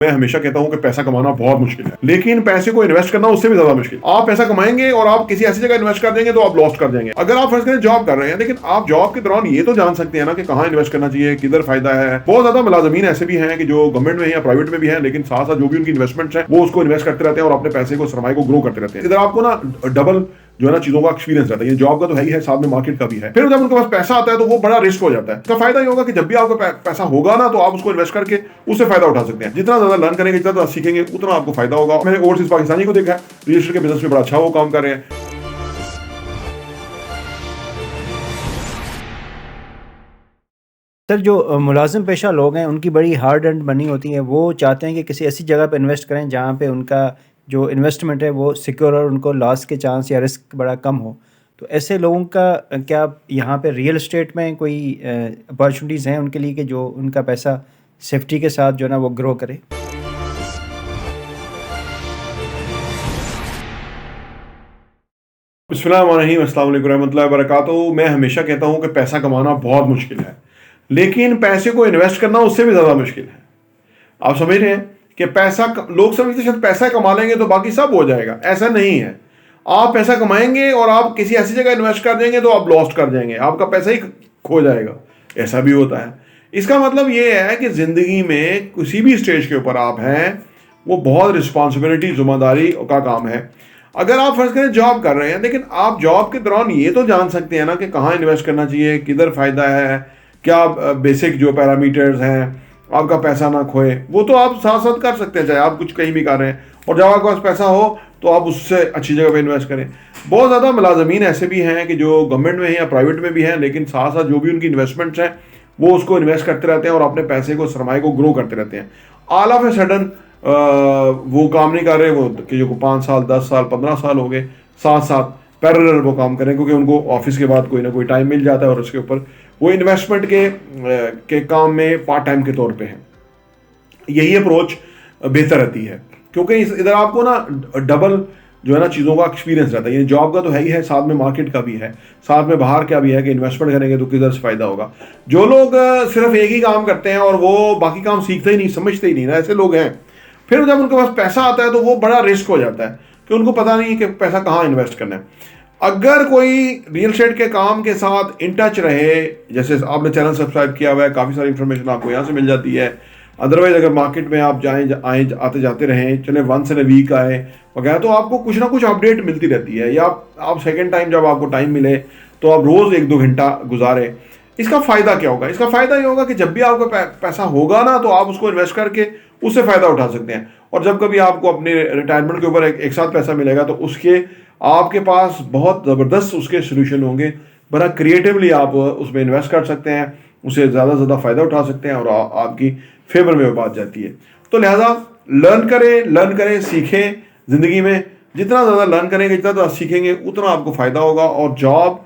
मैं हमेशा कहता हूं कि पैसा कमाना बहुत मुश्किल है, लेकिन पैसे को इन्वेस्ट करना उससे भी ज्यादा मुश्किल। आप पैसा कमाएंगे और आप किसी ऐसी जगह इन्वेस्ट कर देंगे तो आप लॉस्ट कर जाएंगे। अगर आप फर्ज करें जॉब कर रहे हैं, लेकिन आप जॉब के दौरान ये तो जान सकते हैं ना कि कहां इन्वेस्ट करना चाहिए, किधर फायदा है। बहुत ज्यादा मुलाजमीन ऐसे भी हैं कि जो गवर्नमेंट में या प्राइवेट में भी है, लेकिन साथ साथ जो भी उनकी इन्वेस्टमेंट्स है वो उसको इन्वेस्ट करते रहते हैं और अपने पैसे को, सरमाए को ग्रो करते रहते हैं। इधर आपको ना डबल जो है ना चीजों का एक्सपीरियंस रहता है। ये जॉब का तो है ही है, साथ में मार्केट का भी है। फिर जब उनके पास पैसा आता है तो वो बड़ा रिस्क हो जाता है। इसका फायदा ये होगा कि जब भी आपको पैसा होगा ना तो आप उसको इन्वेस्ट करके उससे फायदा उठा सकते हैं। जितना ज्यादा लर्न करेंगे, जितना ज्यादा सीखेंगे, उतना आपको फायदा होगा। मैंने ओवरसीज पाकिस्तानी को देखा है, रियल एस्टेट के बिजनेस में बड़ा अच्छा वो काम कर रहे हैं। सर, जो मुलाजिम पेशा लोग हैं उनकी बड़ी हार्ड अर्न्ड मनी होती है। वो चाहते हैं कि किसी ऐसी जगह पे इन्वेस्ट करें जहाँ पे उनका जो इन्वेस्टमेंट है वो सिक्योर और उनको लॉस के चांस या रिस्क बड़ा कम हो। तो ऐसे लोगों का क्या यहाँ पे रियल एस्टेट में कोई अपॉर्चुनिटीज़ हैं उनके लिए कि जो उनका पैसा सेफ्टी के साथ जो है ना वो ग्रो करे? बिस्मिल्लाहिर्रहमानिर्रहीम, अस्सलाम वालेकुम रहमतुल्लाहि व बरकातहू। मैं हमेशा कहता हूं कि पैसा कमाना बहुत मुश्किल है, लेकिन पैसे को इन्वेस्ट करना उससे भी ज्यादा मुश्किल है। आप समझ रहे हैं कि लोग समझते शायद पैसा कमा लेंगे तो बाकी सब हो जाएगा। ऐसा नहीं है। आप पैसा कमाएंगे और आप किसी ऐसी जगह इन्वेस्ट कर देंगे तो आप लॉस्ट कर जाएंगे, आपका पैसा ही खो जाएगा। ऐसा भी होता है। इसका मतलब ये है कि जिंदगी में किसी भी स्टेज के ऊपर आप हैं, वो बहुत रिस्पॉन्सिबिलिटी, जिम्मेदारी का काम है। अगर आप फर्ज करें जॉब कर रहे हैं, लेकिन आप जॉब के दौरान ये तो जान सकते हैं ना कि कहाँ इन्वेस्ट करना चाहिए, किधर फायदा है, क्या बेसिक जो पैरामीटर्स हैं, आपका पैसा ना खोए, वो तो आप साथ साथ कर सकते हैं, चाहे आप कुछ कहीं भी कर रहे हैं। और जब आपके पास पैसा हो तो आप उससे अच्छी जगह पे इन्वेस्ट करें। बहुत ज़्यादा मुलाजमीन ऐसे भी हैं कि जो गवर्नमेंट में है या प्राइवेट में भी हैं, लेकिन साथ साथ जो भी उनकी इन्वेस्टमेंट्स हैं वो उसको इन्वेस्ट करते रहते हैं और अपने पैसे को, सरमाए को ग्रो करते रहते हैं। ऑल ऑफ ए सडन वो काम नहीं कर रहे, वो कि जो 5 साल, 10 साल, 15 साल हो गए, साथ साथ पैरेलल वो काम करें, क्योंकि उनको ऑफिस के बाद कोई ना कोई टाइम मिल जाता है और उसके ऊपर वो इन्वेस्टमेंट के काम में पार्ट टाइम के तौर पे हैं। यही अप्रोच बेहतर रहती है, क्योंकि इधर आपको ना डबल जो है ना चीज़ों का एक्सपीरियंस रहता है। ये जॉब का तो है ही है, साथ में मार्केट का भी है, साथ में बाहर का भी है कि इन्वेस्टमेंट करेंगे तो किधर से फायदा होगा। जो लोग सिर्फ एक ही काम करते हैं और वो बाकी काम सीखते ही नहीं, समझते ही नहीं ना, ऐसे लोग हैं। फिर जब उनके पास पैसा आता है तो वो बड़ा रिस्क हो जाता है कि उनको पता नहीं कि पैसा कहाँ इन्वेस्ट करना है। अगर कोई रियल एस्टेट के काम के साथ इन टच रहे, जैसे आपने चैनल सब्सक्राइब किया हुआ है, काफ़ी सारी इन्फॉर्मेशन आपको यहाँ से मिल जाती है। अदरवाइज अगर मार्केट में आप आए आते जाते रहें, चले वंस इन अ वीक आए वगैरह, तो आपको कुछ ना कुछ अपडेट मिलती रहती है। या आप सेकेंड टाइम जब आपको टाइम मिले तो आप रोज़ 1-2 घंटा गुजारें। इसका फ़ायदा क्या होगा? इसका फ़ायदा ये होगा कि जब भी आपका पैसा होगा ना तो आप उसको इन्वेस्ट करके उससे फ़ायदा उठा सकते हैं। और जब कभी आपको अपने रिटायरमेंट के ऊपर एक साथ पैसा मिलेगा तो उसके आपके पास बहुत ज़बरदस्त उसके सोल्यूशन होंगे। बड़ा क्रिएटिवली आप उसमें इन्वेस्ट कर सकते हैं, उससे ज़्यादा से ज़्यादा फ़ायदा उठा सकते हैं और आपकी फेवर में वो बात जाती है। तो लिहाजा लर्न करें, सीखें। ज़िंदगी में जितना ज़्यादा लर्न करेंगे, जितना ज़्यादा सीखेंगे, उतना आपको फ़ायदा होगा। और जॉब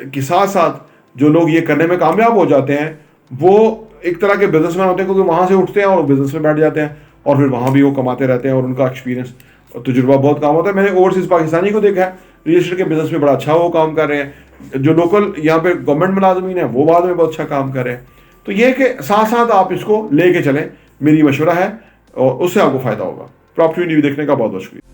के साथ साथ जो लोग ये करने में कामयाब हो जाते हैं वो एक तरह के बिजनेसमैन होते हैं, क्योंकि वहाँ से उठते हैं और बिजनेस में बैठ जाते हैं और फिर वहाँ भी वो कमाते रहते हैं और उनका एक्सपीरियंस और तजुर्बा बहुत काम होता है। मैंने ओवरसीज पाकिस्तानी को देखा है, रियल एस्टेट के बिजनेस में बड़ा अच्छा वो काम कर रहे हैं। जो लोकल यहाँ पे गवर्नमेंट मुलाजमीन है वो बाद में बहुत अच्छा काम कर रहे हैं। तो ये कि साथ साथ आप इसको लेके चलें, मेरी मशवरा है, और उससे आपको फ़ायदा होगा। प्रॉपर्टी न्यूज़ देखने का बहुत बहुत शुक्रिया।